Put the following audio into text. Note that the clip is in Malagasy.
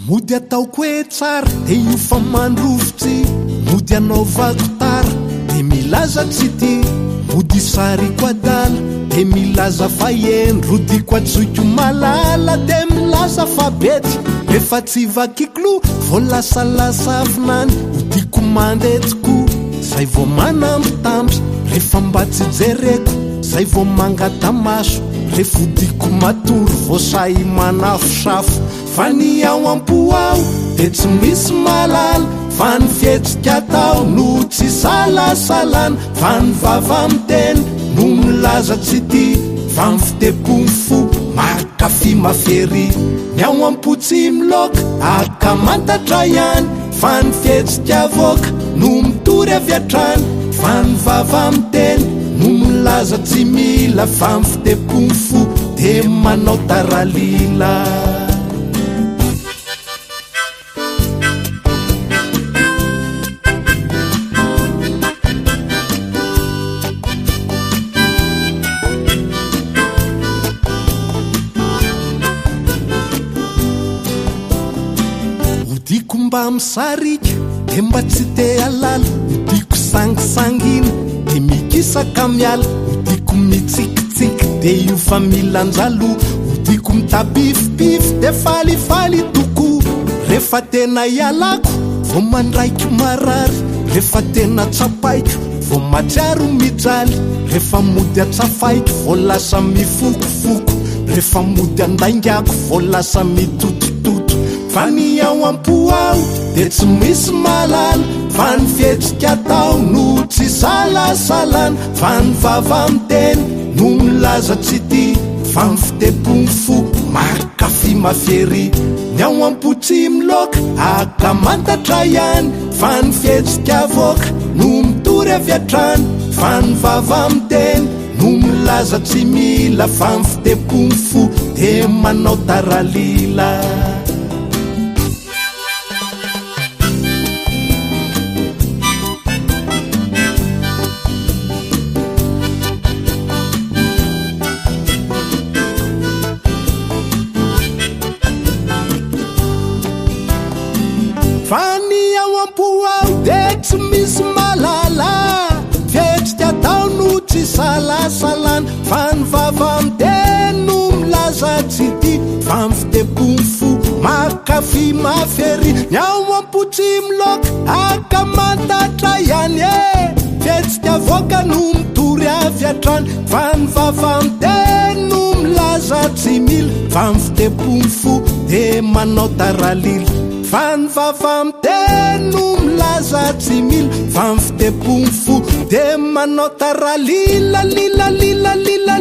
mody ataoko hoe tsara de io fa mandrovotsy mody anao vakotara de milaza tsy ty mody sariko adala de milaza fa endrodiko atsoiko malala de milaza fa bety rehefa tsy vakiklo vo lasalasa avinany odiko mandetiko zay vo manambitamby rehefa mba tsy jereko zay vo mangatamaso rehefa odiko matory vo say manafosafo fa ny ao ampo ao de tsy misy malala fa ny fietsika tao no tsy salasalana fa ny vava miteny no milaza tsy ty fa ny fitepony fo makafy mafery ny ao ampo tsy miloka akamantatra ihany fa ny fietsika voaka no mitory avy atrany fa ny vava miteny no milaza tsy mila fa ny fitepony fo de manao taralila odiko mba misarika de mba tsy te alala odiko sangisangina de mikisaka miala odiko mitsikitsiky de io fa milanjalo odiko mitabifibify de falifaly toko rehefa tena ialako vo mandraiky marary rehefa tena tsapaiko vo matsiaro mijaly rehefa mody atsafaiko vo lasa mifokofoko rehefa mody andaingako vo lasa mitotototo fa ny ao ampo ao de tsy misy malala fa ny fietsika tao no tsy salasalana fa ny vava miteny no milaza tsy ty fa ny fitepony fo makafy mafery ny ao ampo tsy miloka akamantatra ihany fa ny fietsika voaka no mitory avy atrany fa ny vava miteny no milaza tsy mila fa ny fitepony fo de manao taralila fa ny ao ampo ao de tsy misy malala fietsika tao no tsy salasalana fa ny vava miteny no milaza tsy ty fa ny fitepony fo makafy mafery ny ao ampo tsy miloka akamantatra ihany e fietsika voaka no mitory avy atrany fa ny vava miteny no milaza tsy mila fa ny fitepony fo de manao taralila fa ny vava miteny no milaza tsy mila fa ny fitepony fo de manao taralila lila lila lila